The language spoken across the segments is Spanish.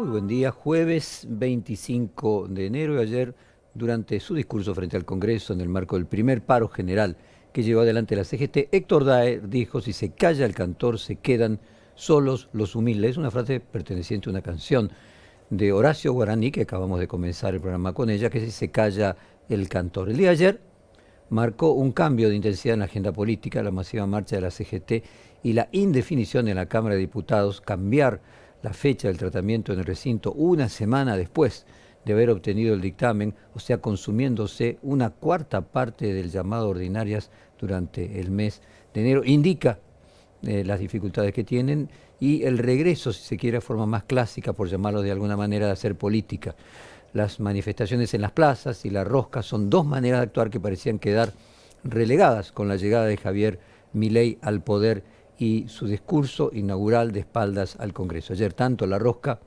Muy buen día, jueves 25 de enero. Y ayer, durante su discurso frente al Congreso en el marco del primer paro general que llevó adelante la CGT, Héctor Daer dijo: si se calla el cantor, se quedan solos los humildes. Es una frase perteneciente a una canción de Horacio Guaraní, que acabamos de comenzar el programa con ella, que es: si se calla el cantor. El día de ayer marcó un cambio de intensidad en la agenda política, la masiva marcha de la CGT y la indefinición en la Cámara de Diputados, cambiar la fecha del tratamiento en el recinto una semana después de haber obtenido el dictamen, o sea, consumiéndose una cuarta parte del llamado ordinarias durante el mes de enero, indica las dificultades que tienen y el regreso, si se quiere, a forma más clásica, por llamarlo de alguna manera, de hacer política. Las manifestaciones en las plazas y la rosca son dos maneras de actuar que parecían quedar relegadas con la llegada de Javier Milei al poder y su discurso inaugural de espaldas al Congreso. Ayer tanto la rosca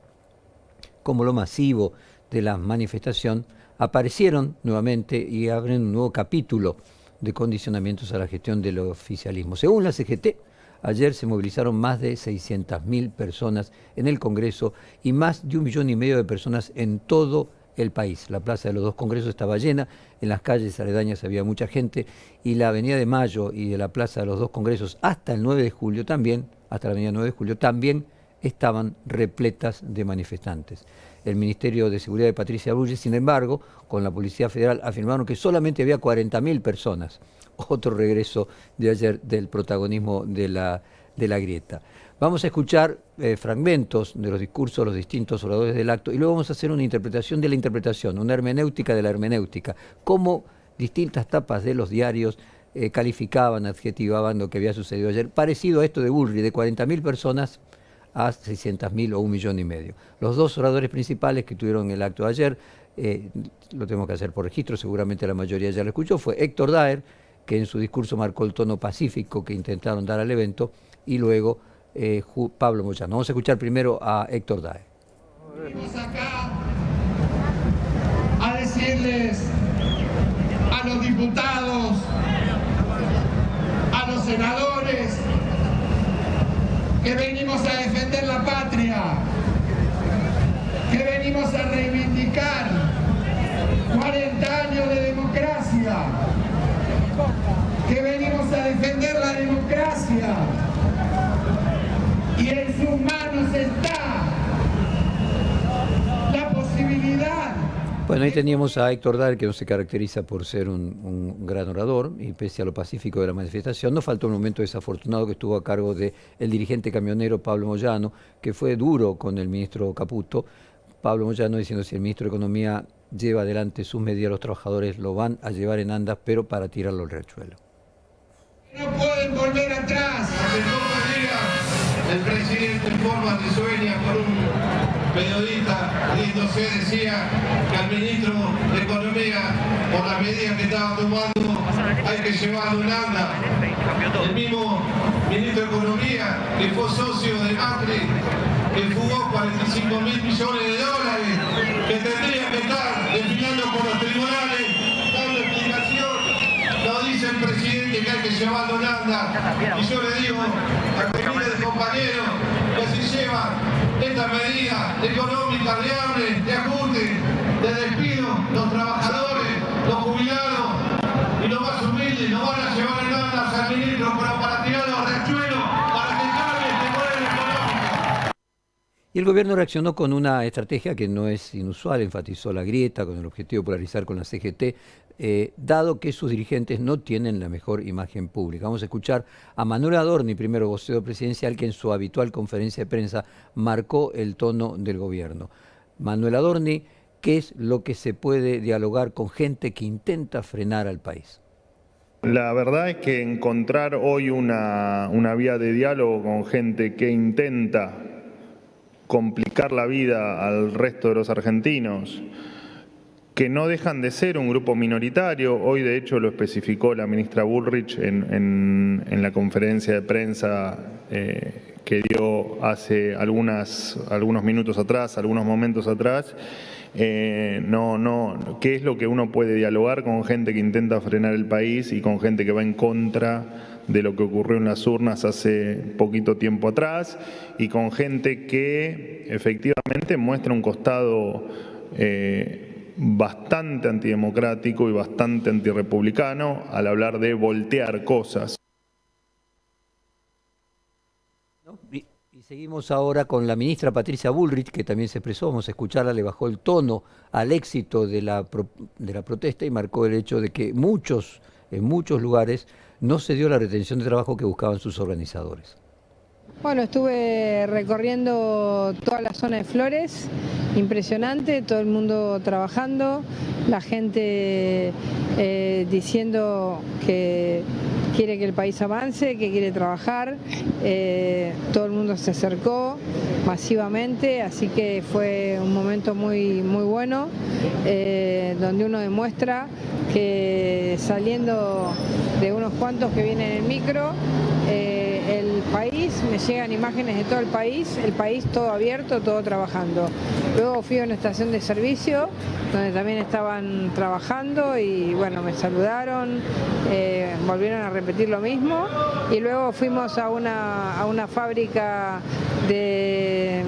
como lo masivo de la manifestación aparecieron nuevamente y abren un nuevo capítulo de condicionamientos a la gestión del oficialismo. Según la CGT, ayer se movilizaron más de 600.000 personas en el Congreso y más de 1,5 millones de personas en todo el país. La plaza de los dos congresos estaba llena, en las calles aledañas había mucha gente y la avenida de Mayo y de la plaza de los dos congresos hasta el 9 de julio también, hasta la avenida 9 de julio también estaban repletas de manifestantes. El Ministerio de Seguridad de Patricia Bullrich, sin embargo, con la Policía Federal afirmaron que solamente había 40.000 personas. Otro regreso de ayer del protagonismo de la grieta. Vamos a escuchar fragmentos de los discursos de los distintos oradores del acto y luego vamos a hacer una interpretación de la interpretación, una hermenéutica de la hermenéutica, cómo distintas tapas de los diarios calificaban, adjetivaban lo que había sucedido ayer, parecido a esto de Bullrich, de 40.000 personas a 600.000 o 1,5 millones. Los dos oradores principales que tuvieron el acto de ayer, lo tenemos que hacer por registro, seguramente la mayoría ya lo escuchó, fue Héctor Daer, que en su discurso marcó el tono pacífico que intentaron dar al evento, y luego Pablo Moyano. Vamos a escuchar primero a Héctor Daer. Venimos acá a decirles a los diputados, a los senadores, que venimos a defender la patria, que venimos a reivindicar 40 años de democracia, que venimos a defender la democracia y en sus manos está la posibilidad. Bueno, ahí teníamos a Héctor Daer, que no se caracteriza por ser un gran orador, y pese a lo pacífico de la manifestación, no faltó un momento desafortunado que estuvo a cargo del dirigente camionero Pablo Moyano, que fue duro con el ministro Caputo. Pablo Moyano diciendo: si el ministro de Economía lleva adelante sus medidas, los trabajadores lo van a llevar en andas, pero para tirarlo al riachuelo. No pueden volver atrás. Hace pocos días el presidente en forma risueña por un periodista riéndose decía que al ministro de Economía, por las medidas que estaba tomando, hay que llevarlo en anda. El mismo ministro de Economía, que fue socio de Macri, que fugó 45.000 millones de dólares, que tendría que estar desfilando por los tribunales, dando explicación. No dice el presidente que hay que llevarlo en anda. Y yo le digo a miles de compañeros que si llevan esta medida económica de hambre, de ajuste, de despido, los trabajadores, los jubilados y los más humildes no van a llevar en andas al ministro, pero para tirarlo al riachuelo, para que cambie este modelo económico. Y el gobierno reaccionó con una estrategia que no es inusual, enfatizó la grieta con el objetivo de polarizar con la CGT, dado que sus dirigentes no tienen la mejor imagen pública. Vamos a escuchar a Manuel Adorni, primero vocero presidencial, que en su habitual conferencia de prensa marcó el tono del gobierno. Manuel Adorni, ¿qué es lo que se puede dialogar con gente que intenta frenar al país? La verdad es que encontrar hoy una vía de diálogo con gente que intenta complicar la vida al resto de los argentinos, que no dejan de ser un grupo minoritario. Hoy, de hecho, lo especificó la ministra Bullrich en la conferencia de prensa que dio hace algunos minutos atrás, algunos momentos atrás, ¿qué es lo que uno puede dialogar con gente que intenta frenar el país y con gente que va en contra de lo que ocurrió en las urnas hace poquito tiempo atrás y con gente que efectivamente muestra un costado bastante antidemocrático y bastante antirrepublicano al hablar de voltear cosas? Y seguimos ahora con la ministra Patricia Bullrich, que también se expresó. Vamos a escucharla. Le bajó el tono al éxito de la protesta y marcó el hecho de que en muchos lugares no se dio la retención de trabajo que buscaban sus organizadores. Bueno, estuve recorriendo toda la zona de Flores, impresionante, todo el mundo trabajando, la gente diciendo que quiere que el país avance, que quiere trabajar, todo el mundo se acercó masivamente, así que fue un momento muy bueno, donde uno demuestra que saliendo de unos cuantos que vienen en el micro, el país, me llegan imágenes de todo el país todo abierto, todo trabajando. Luego fui a una estación de servicio donde también estaban trabajando y bueno, me saludaron, volvieron a repetir lo mismo y luego fuimos a una fábrica de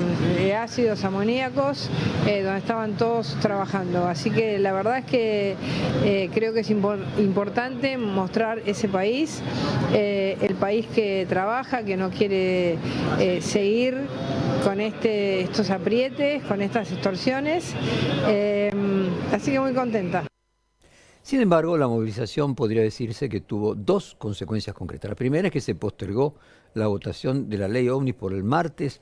ácidos amoníacos donde estaban todos trabajando. Así que la verdad es que creo que es importante mostrar ese país, el país que trabaja, que no quiere seguir con estos aprietes, con estas extorsiones, así que muy contenta. Sin embargo, la movilización podría decirse que tuvo dos consecuencias concretas. La primera es que se postergó la votación de la ley Omnibus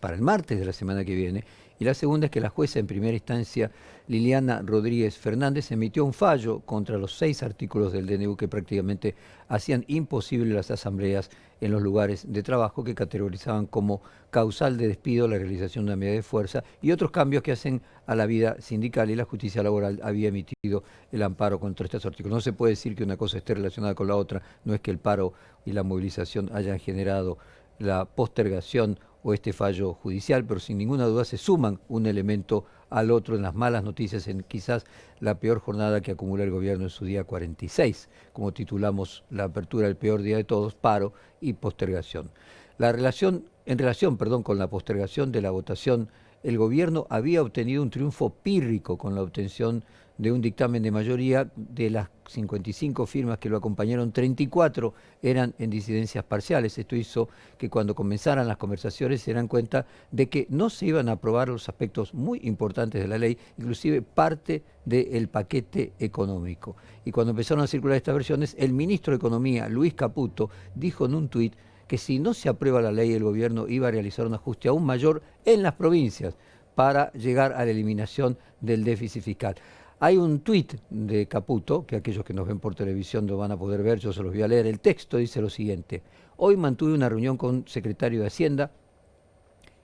para el martes de la semana que viene. Y la segunda es que la jueza en primera instancia, Liliana Rodríguez Fernández, emitió un fallo contra los 6 artículos del DNU que prácticamente hacían imposible las asambleas en los lugares de trabajo, que categorizaban como causal de despido la realización de una medida de fuerza y otros cambios que hacen a la vida sindical, y la justicia laboral había emitido el amparo contra estos artículos. No se puede decir que una cosa esté relacionada con la otra, no es que el paro y la movilización hayan generado la postergación o este fallo judicial, pero sin ninguna duda se suman un elemento al otro en las malas noticias, en quizás la peor jornada que acumula el gobierno en su día 46, como titulamos la apertura del peor día de todos, paro y postergación. En relación con la postergación de la votación, el gobierno había obtenido un triunfo pírrico con la obtención de un dictamen de mayoría. De las 55 firmas que lo acompañaron, 34 eran en disidencias parciales. Esto hizo que cuando comenzaran las conversaciones se dieran cuenta de que no se iban a aprobar los aspectos muy importantes de la ley, inclusive parte del paquete económico. Y cuando empezaron a circular estas versiones, el ministro de Economía, Luis Caputo, dijo en un tuit que si no se aprueba la ley, el gobierno iba a realizar un ajuste aún mayor en las provincias para llegar a la eliminación del déficit fiscal. Hay un tuit de Caputo, que aquellos que nos ven por televisión lo van a poder ver, yo se los voy a leer. El texto dice lo siguiente: hoy mantuve una reunión con el secretario de Hacienda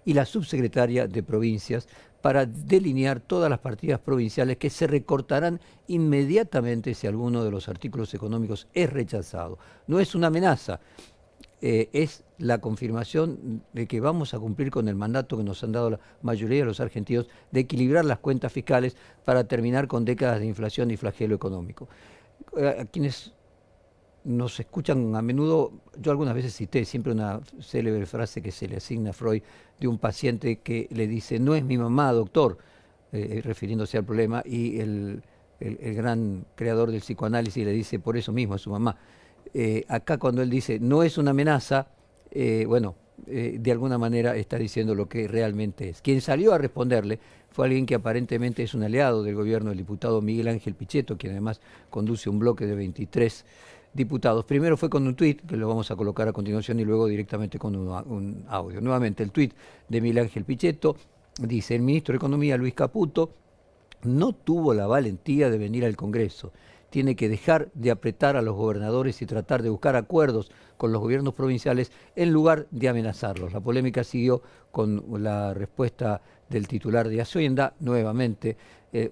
y la subsecretaria de Provincias para delinear todas las partidas provinciales que se recortarán inmediatamente si alguno de los artículos económicos es rechazado. No es una amenaza. Es la confirmación de que vamos a cumplir con el mandato que nos han dado la mayoría de los argentinos de equilibrar las cuentas fiscales para terminar con décadas de inflación y flagelo económico. A quienes nos escuchan a menudo, yo algunas veces cité siempre una célebre frase que se le asigna a Freud de un paciente que le dice: no es mi mamá, doctor, refiriéndose al problema, y el gran creador del psicoanálisis le dice: por eso mismo es su mamá. Acá cuando él dice no es una amenaza, de alguna manera está diciendo lo que realmente es. Quien salió a responderle fue alguien que aparentemente es un aliado del gobierno, el diputado Miguel Ángel Pichetto, quien además conduce un bloque de 23 diputados. Primero fue con un tuit, que lo vamos a colocar a continuación, y luego directamente con un audio. Nuevamente el tuit de Miguel Ángel Pichetto dice: el ministro de Economía, Luis Caputo, no tuvo la valentía de venir al Congreso. Tiene que dejar de apretar a los gobernadores y tratar de buscar acuerdos con los gobiernos provinciales en lugar de amenazarlos. La polémica siguió con la respuesta del titular de Hacienda. Nuevamente,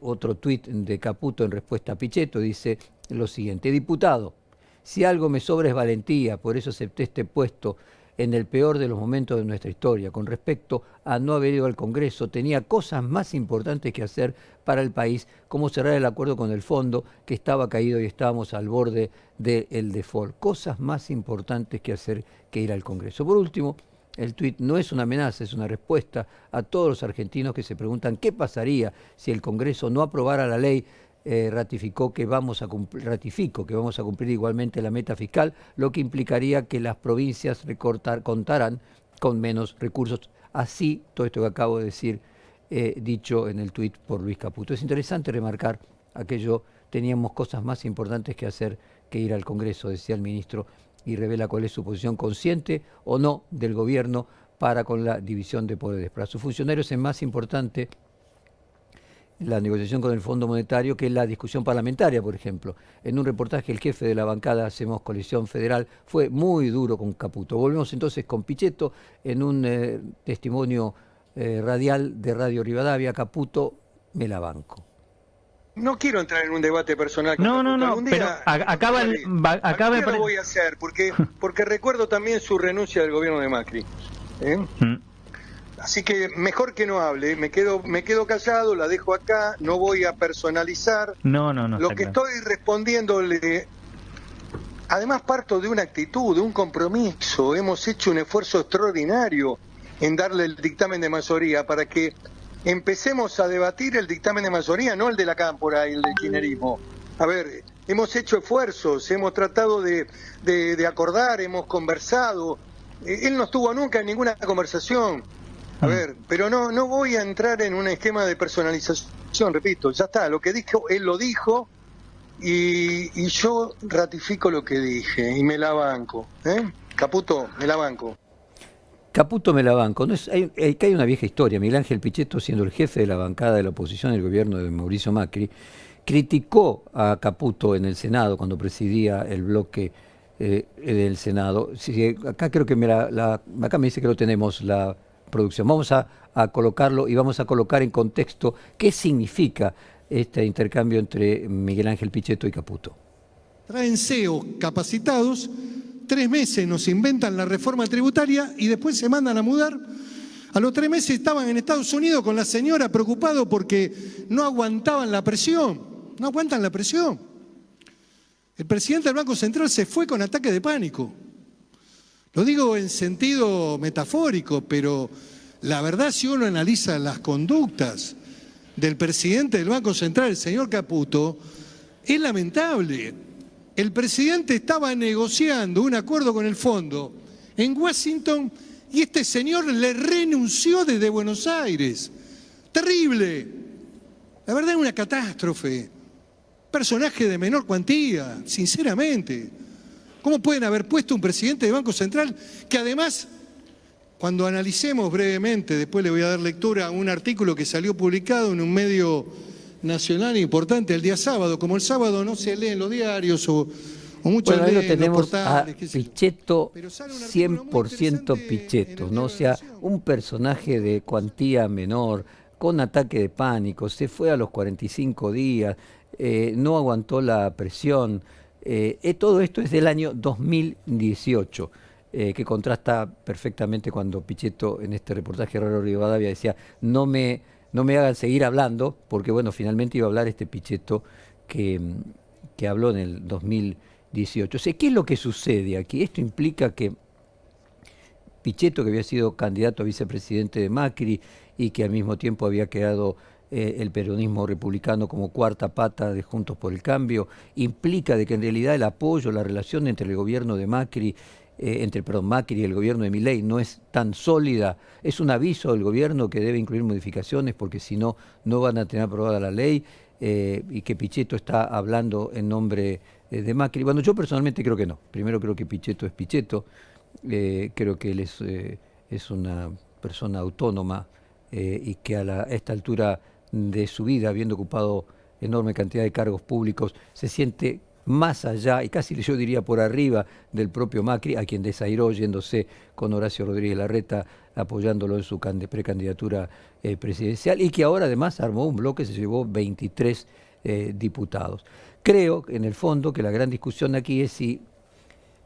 otro tuit de Caputo en respuesta a Pichetto dice lo siguiente: diputado, si algo me sobra es valentía, por eso acepté este puesto en el peor de los momentos de nuestra historia, con respecto a no haber ido al Congreso, tenía cosas más importantes que hacer para el país, como cerrar el acuerdo con el fondo, que estaba caído y estábamos al borde del default. Cosas más importantes que hacer que ir al Congreso. Por último, el tuit no es una amenaza, es una respuesta a todos los argentinos que se preguntan qué pasaría si el Congreso no aprobara la ley. Ratifico que vamos a cumplir igualmente la meta fiscal, lo que implicaría que las provincias contaran con menos recursos. Así, todo esto que acabo de decir, dicho en el tuit por Luis Caputo. Es interesante remarcar aquello, teníamos cosas más importantes que hacer que ir al Congreso, decía el ministro, y revela cuál es su posición consciente o no del gobierno para con la división de poderes. Para sus funcionarios es más importante la negociación con el Fondo Monetario que la discusión parlamentaria, por ejemplo. En un reportaje, el jefe de la bancada Hacemos Coalición Federal fue muy duro con Caputo. Volvemos entonces con Pichetto en un testimonio radial de Radio Rivadavia. Caputo, me la banco. No quiero entrar en un debate personal con No, Caputo. no, Algún pero día acaba lo voy a hacer, porque recuerdo también su renuncia del gobierno de Macri. Así que mejor que no hable, me quedo callado, la dejo acá, no voy a personalizar. No. Lo que estoy respondiéndole, además parto de una actitud, de un compromiso. Hemos hecho un esfuerzo extraordinario en darle el dictamen de mayoría para que empecemos a debatir el dictamen de mayoría, no el de la cámpora y el del kirchnerismo. A ver, hemos hecho esfuerzos, hemos tratado de acordar, hemos conversado. Él no estuvo nunca en ninguna conversación. A ver, pero no voy a entrar en un esquema de personalización, repito, ya está, lo que dijo, él lo dijo y yo ratifico lo que dije y me la banco. Caputo, me la banco. Caputo, me la banco. No hay una vieja historia. Miguel Ángel Pichetto, siendo el jefe de la bancada de la oposición del gobierno de Mauricio Macri, criticó a Caputo en el Senado cuando presidía el bloque del Senado. Sí, acá creo que acá me dice que lo tenemos, la producción. Vamos a colocarlo y vamos a colocar en contexto qué significa este intercambio entre Miguel Ángel Pichetto y Caputo. Traen CEO capacitados, 3 meses nos inventan la reforma tributaria y después se mandan a mudar. A los 3 meses estaban en Estados Unidos con la señora preocupado porque no aguantaban la presión. No aguantan la presión. El presidente del Banco Central se fue con ataque de pánico. Lo digo en sentido metafórico, pero la verdad, si uno analiza las conductas del presidente del Banco Central, el señor Caputo, es lamentable. El presidente estaba negociando un acuerdo con el fondo en Washington y este señor le renunció desde Buenos Aires. Terrible. La verdad es una catástrofe. Personaje de menor cuantía, sinceramente. ¿Cómo pueden haber puesto un presidente de Banco Central que además, cuando analicemos brevemente, después le voy a dar lectura a un artículo que salió publicado en un medio nacional importante el día sábado, como el sábado no se lee en los diarios o muchos leen leen tenemos los portales, a Pichetto, pero sale un artículo muy 100% interesante Pichetto, en el ¿no? O diario sea, La Nación. un personaje de cuantía menor, con ataque de pánico, se fue a los 45 días, no aguantó la presión. Todo esto es del año 2018, que contrasta perfectamente cuando Pichetto en este reportaje de Radio Rivadavia decía no me hagan seguir hablando, porque bueno, finalmente iba a hablar este Pichetto que habló en el 2018. O sea, ¿qué es lo que sucede aquí? Esto implica que Pichetto, que había sido candidato a vicepresidente de Macri y que al mismo tiempo había quedado el peronismo republicano como cuarta pata de Juntos por el Cambio, implica de que en realidad el apoyo, la relación entre el gobierno de Macri, Macri y el gobierno de Milei no es tan sólida. Es un aviso del gobierno que debe incluir modificaciones porque si no, no van a tener aprobada la ley, y que Pichetto está hablando en nombre de Macri. Bueno, yo personalmente creo que no. Primero creo que Pichetto es Pichetto, creo que él es una persona autónoma y que a esta altura de su vida, habiendo ocupado enorme cantidad de cargos públicos, se siente más allá y casi yo diría por arriba del propio Macri, a quien desairó yéndose con Horacio Rodríguez Larreta apoyándolo en su precandidatura presidencial y que ahora además armó un bloque, se llevó 23 diputados. Creo en el fondo que la gran discusión aquí es si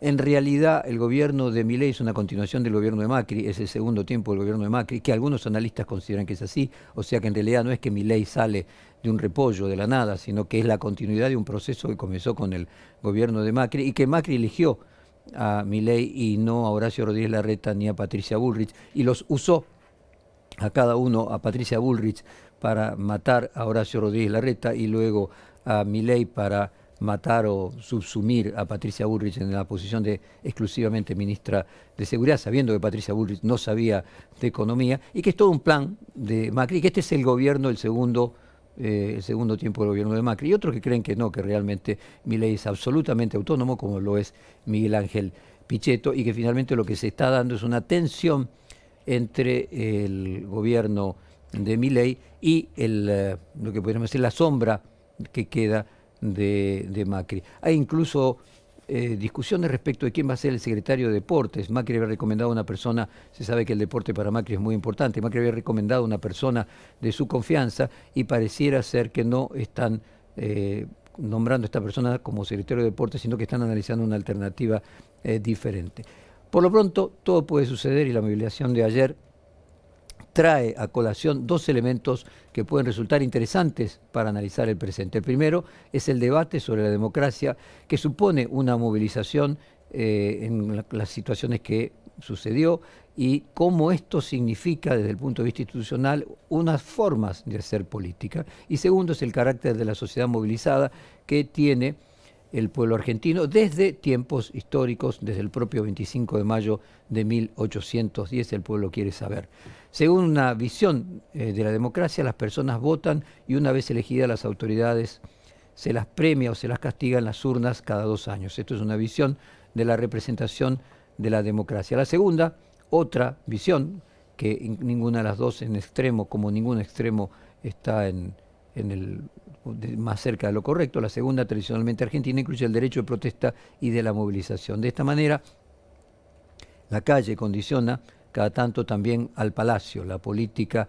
En realidad, el gobierno de Milei es una continuación del gobierno de Macri, es el segundo tiempo del gobierno de Macri, que algunos analistas consideran que es así, o sea que en realidad no es que Milei sale de un repollo de la nada, sino que es la continuidad de un proceso que comenzó con el gobierno de Macri y que Macri eligió a Milei y no a Horacio Rodríguez Larreta ni a Patricia Bullrich, y los usó a cada uno, a Patricia Bullrich para matar a Horacio Rodríguez Larreta y luego a Milei para matar o subsumir a Patricia Bullrich en la posición de exclusivamente ministra de Seguridad, sabiendo que Patricia Bullrich no sabía de economía, y que es todo un plan de Macri, que este es el gobierno, el segundo tiempo del gobierno de Macri, y otros que creen que no, que realmente Milei es absolutamente autónomo, como lo es Miguel Ángel Pichetto, y que finalmente lo que se está dando es una tensión entre el gobierno de Milei y lo que podríamos decir la sombra que queda de Macri. Hay incluso discusiones respecto de quién va a ser el secretario de Deportes. Macri había recomendado a una persona, se sabe que el deporte para Macri es muy importante, Macri había recomendado a una persona de su confianza y pareciera ser que no están nombrando a esta persona como secretario de Deportes, sino que están analizando una alternativa diferente. Por lo pronto, todo puede suceder y la movilización de ayer trae a colación dos elementos que pueden resultar interesantes para analizar el presente. El primero es el debate sobre la democracia, que supone una movilización en las situaciones que sucedió y cómo esto significa desde el punto de vista institucional unas formas de hacer política. Y segundo es el carácter de la sociedad movilizada que tiene el pueblo argentino desde tiempos históricos, desde el propio 25 de mayo de 1810, el pueblo quiere saber. Según una visión de la democracia, las personas votan y una vez elegidas las autoridades se las premia o se las castiga en las urnas cada 2 años. Esto es una visión de la representación de la democracia. La segunda, otra visión, que ninguna de las dos en extremo, como ningún extremo está más cerca de lo correcto. La segunda, tradicionalmente argentina, incluye el derecho de protesta y de la movilización. De esta manera, la calle condiciona cada tanto también al palacio. La política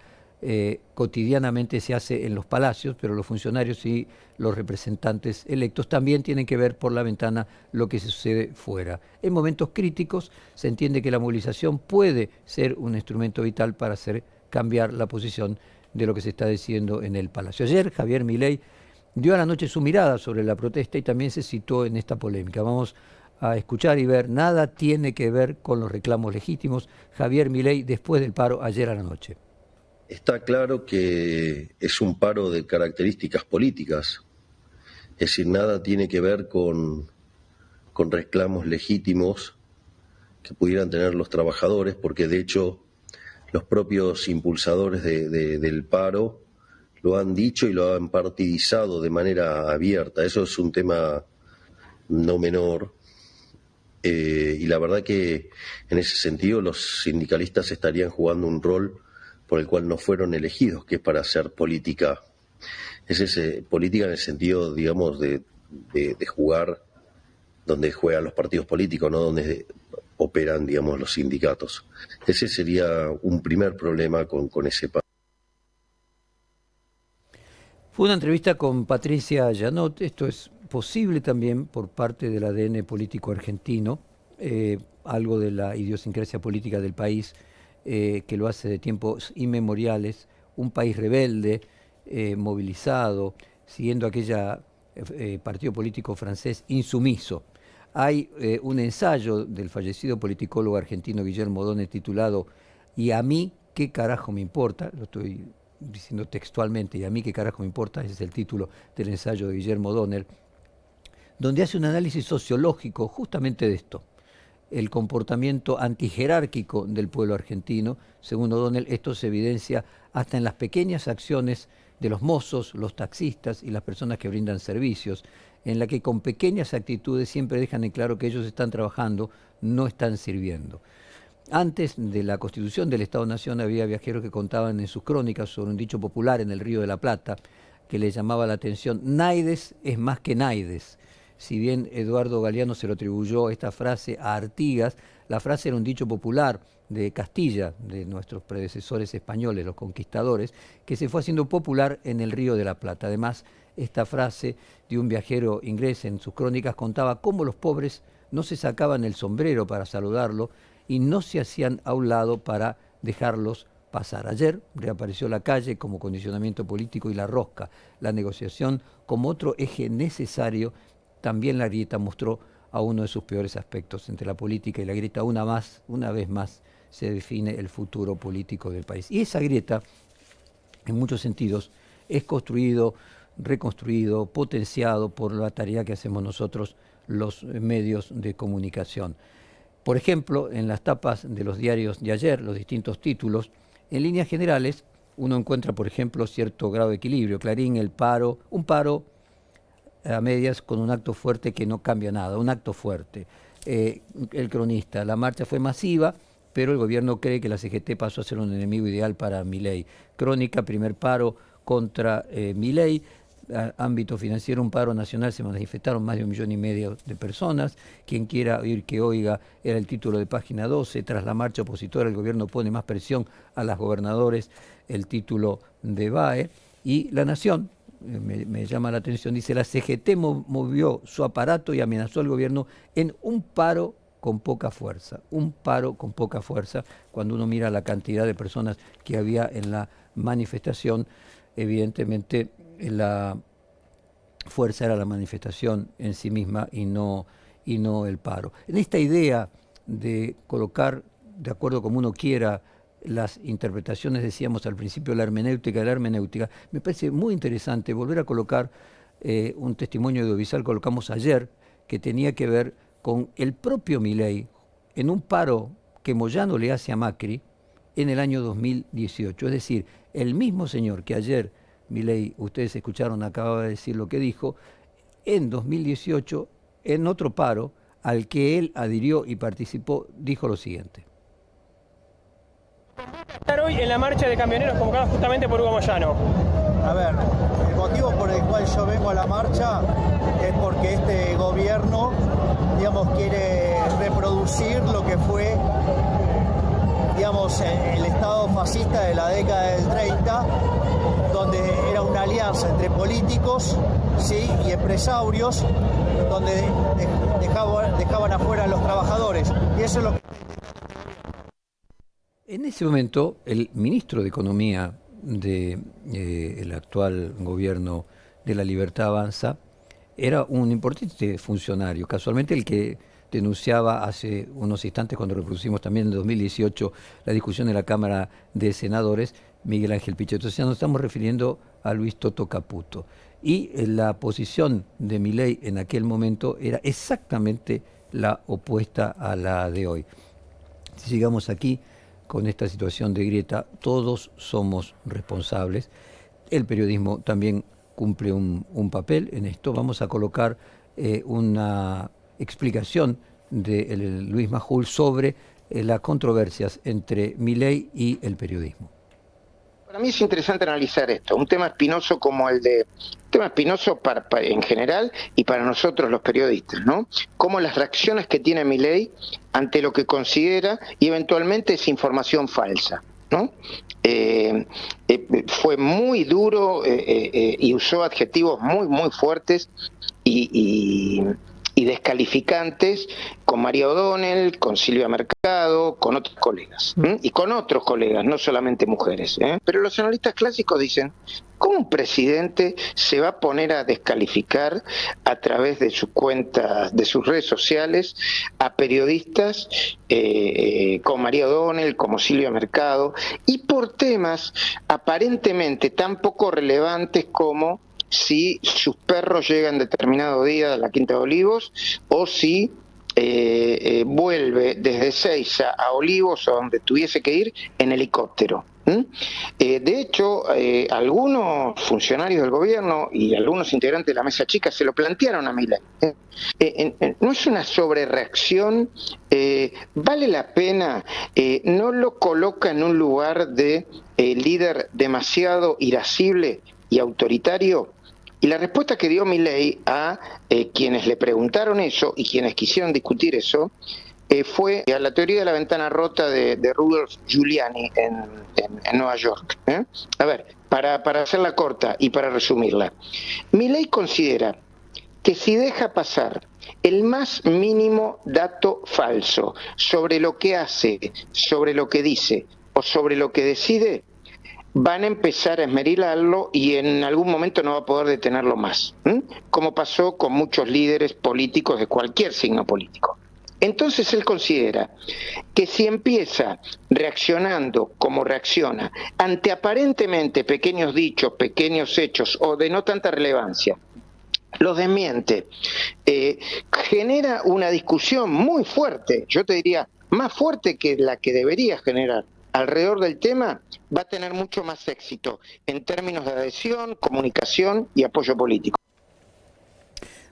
cotidianamente se hace en los palacios, pero los funcionarios y los representantes electos también tienen que ver por la ventana lo que sucede fuera. En momentos críticos se entiende que la movilización puede ser un instrumento vital para hacer cambiar la posición de lo que se está diciendo en el Palacio. Ayer Javier Milei dio a la noche su mirada sobre la protesta y también se citó en esta polémica. Vamos a escuchar y ver, nada tiene que ver con los reclamos legítimos. Javier Milei después del paro ayer a la noche. Está claro que es un paro de características políticas, es decir, nada tiene que ver con reclamos legítimos que pudieran tener los trabajadores, porque de hecho los propios impulsadores del paro lo han dicho y lo han partidizado de manera abierta. Eso es un tema no menor. Y la verdad que en ese sentido los sindicalistas estarían jugando un rol por el cual no fueron elegidos, que es para hacer política. Política en el sentido, digamos, de jugar donde juegan los partidos políticos, no donde operan, digamos, los sindicatos. Ese sería un primer problema con ese paro. Fue una entrevista con Patricia Giannotti. Esto es posible también por parte del ADN político argentino, algo de la idiosincrasia política del país, que lo hace de tiempos inmemoriales, un país rebelde, movilizado, siguiendo aquella partido político francés insumiso. Hay un ensayo del fallecido politicólogo argentino Guillermo Donner titulado «¿Y a mí qué carajo me importa?», lo estoy diciendo textualmente, «¿Y a mí qué carajo me importa?», ese es el título del ensayo de Guillermo Donner, donde hace un análisis sociológico justamente de esto, el comportamiento antijerárquico del pueblo argentino. Según O'Donnell, esto se evidencia hasta en las pequeñas acciones de los mozos, los taxistas y las personas que brindan servicios, en la que con pequeñas actitudes siempre dejan en claro que ellos están trabajando, no están sirviendo. Antes de la constitución del Estado-Nación había viajeros que contaban en sus crónicas sobre un dicho popular en el Río de la Plata que les llamaba la atención: naides es más que naides. Si bien Eduardo Galeano se lo atribuyó esta frase a Artigas, la frase era un dicho popular de Castilla, de nuestros predecesores españoles, los conquistadores, que se fue haciendo popular en el Río de la Plata. Además, esta frase de un viajero inglés en sus crónicas contaba cómo los pobres no se sacaban el sombrero para saludarlo y no se hacían a un lado para dejarlos pasar. Ayer reapareció la calle como condicionamiento político y la rosca, la negociación como otro eje necesario. También la grieta mostró a uno de sus peores aspectos. Entre la política y la grieta, una vez más, se define el futuro político del país. Y esa grieta, en muchos sentidos, es construido, reconstruido, potenciado por la tarea que hacemos nosotros, los medios de comunicación. Por ejemplo, en las tapas de los diarios de ayer, los distintos títulos, en líneas generales, uno encuentra, por ejemplo, cierto grado de equilibrio. Clarín, un paro a medias con un acto fuerte que no cambia nada, un acto fuerte. El Cronista, la marcha fue masiva, pero el gobierno cree que la CGT pasó a ser un enemigo ideal para Milei. Crónica, primer paro contra Milei. Ámbito financiero, un paro nacional, se manifestaron más de 1,5 millones de personas. Quien quiera oír que oiga, era el título de página 12. Tras la marcha opositora, el gobierno pone más presión a las gobernadores, el título de BAE. Y La Nación, me llama la atención, dice: la CGT movió su aparato y amenazó al gobierno en un paro con poca fuerza. Un paro con poca fuerza. Cuando uno mira la cantidad de personas que había en la manifestación, evidentemente la fuerza era la manifestación en sí misma y no el paro. En esta idea de colocar, de acuerdo como uno quiera, las interpretaciones, decíamos al principio, la hermenéutica, me parece muy interesante volver a colocar un testimonio audiovisual que colocamos ayer, que tenía que ver con el propio Milei en un paro que Moyano le hace a Macri en el año 2018. Es decir, el mismo señor que ayer Milei, ustedes escucharon, acababa de decir lo que dijo, en 2018, en otro paro al que él adhirió y participó, dijo lo siguiente. Estar hoy en la marcha de camioneros convocada justamente por Hugo Moyano. A ver, el motivo por el cual yo vengo a la marcha es porque este gobierno, digamos, quiere reproducir lo que fue, digamos, el Estado fascista de la década del 30, donde era una alianza entre políticos, ¿sí?, y empresarios, donde dejaban afuera a los trabajadores. Y eso es lo que... En ese momento, el ministro de Economía del actual gobierno de La Libertad Avanza era un importante funcionario, casualmente el que denunciaba hace unos instantes, cuando reproducimos también en 2018 la discusión en la Cámara de Senadores, Miguel Ángel Pichetto. O sea, nos estamos refiriendo a Luis Toto Caputo. Y la posición de Milei en aquel momento era exactamente la opuesta a la de hoy. Si llegamos aquí con esta situación de grieta, todos somos responsables. El periodismo también cumple un papel en esto. Vamos a colocar una explicación de Luis Majul sobre las controversias entre Milei y el periodismo. Para mí es interesante analizar esto, un tema espinoso como el de... tema espinoso en general y para nosotros los periodistas, ¿no? Como las reacciones que tiene Milei ante lo que considera y eventualmente es información falsa, ¿no? Fue muy duro y usó adjetivos muy fuertes y descalificantes con María O'Donnell, con Silvia Mercado, con otros colegas, y con otros colegas, no solamente mujeres. Pero los analistas clásicos dicen, ¿cómo un presidente se va a poner a descalificar a través de sus cuentas, de sus redes sociales, a periodistas como María O'Donnell, como Silvia Mercado, y por temas aparentemente tan poco relevantes como si sus perros llegan determinado día a la Quinta de Olivos o si vuelve desde Seiza a Olivos o donde tuviese que ir en helicóptero? De hecho, algunos funcionarios del gobierno y algunos integrantes de la mesa chica se lo plantearon a Milei. No es una sobrereacción, vale la pena, no lo coloca en un lugar de líder demasiado irascible y autoritario. Y la respuesta que dio Milei a quienes le preguntaron eso y quienes quisieron discutir eso fue a la teoría de la ventana rota de Rudolph Giuliani en Nueva York. A ver, para hacerla corta y para resumirla, Milei considera que si deja pasar el más mínimo dato falso sobre lo que hace, sobre lo que dice o sobre lo que decide, van a empezar a esmerilarlo y en algún momento no va a poder detenerlo más, como pasó con muchos líderes políticos de cualquier signo político. Entonces él considera que si empieza reaccionando como reacciona ante aparentemente pequeños dichos, pequeños hechos o de no tanta relevancia, los desmiente, genera una discusión muy fuerte, yo te diría más fuerte que la que debería generar alrededor del tema, va a tener mucho más éxito en términos de adhesión, comunicación y apoyo político.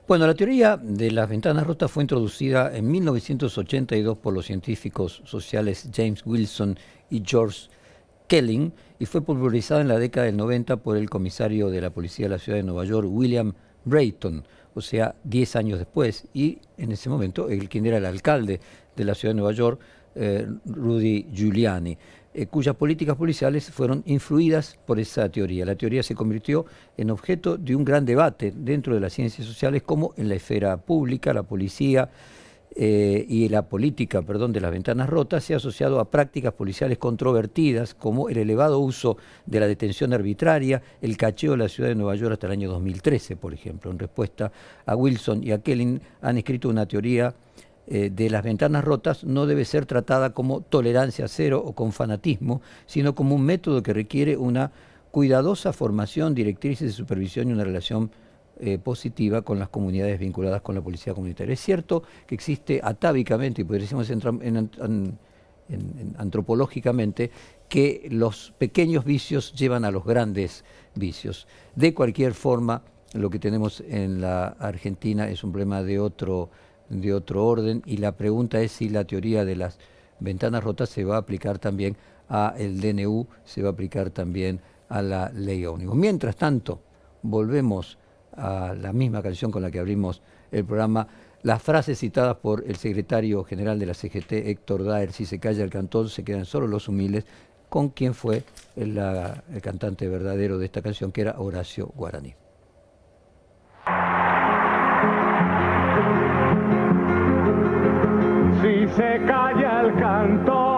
Bueno, la teoría de las ventanas rotas fue introducida en 1982 por los científicos sociales James Wilson y George Kelling y fue popularizada en la década del 90 por el comisario de la policía de la ciudad de Nueva York, William Brayton, o sea, 10 años después, y en ese momento quien era el alcalde de la ciudad de Nueva York, Rudy Giuliani, cuyas políticas policiales fueron influidas por esa teoría. La teoría se convirtió en objeto de un gran debate dentro de las ciencias sociales como en la esfera pública. La policía y la política, de las ventanas rotas se ha asociado a prácticas policiales controvertidas como el elevado uso de la detención arbitraria, el cacheo de la ciudad de Nueva York hasta el año 2013, por ejemplo. En respuesta a Wilson y a Kelling han escrito una teoría de las ventanas rotas no debe ser tratada como tolerancia cero o con fanatismo, sino como un método que requiere una cuidadosa formación, directrices de supervisión y una relación positiva con las comunidades vinculadas con la policía comunitaria. Es cierto que existe atávicamente, y podríamos entrar antropológicamente, que los pequeños vicios llevan a los grandes vicios. De cualquier forma, lo que tenemos en la Argentina es un problema de otro orden, y la pregunta es si la teoría de las ventanas rotas se va a aplicar también a el DNU, se va a aplicar también a la ley ómnibus. Mientras tanto, volvemos a la misma canción con la que abrimos el programa, las frases citadas por el secretario general de la CGT, Héctor Daer: si se calla el cantón, se quedan solo los humildes, con quien fue el cantante verdadero de esta canción, que era Horacio Guaraní. Si se calla el cantor,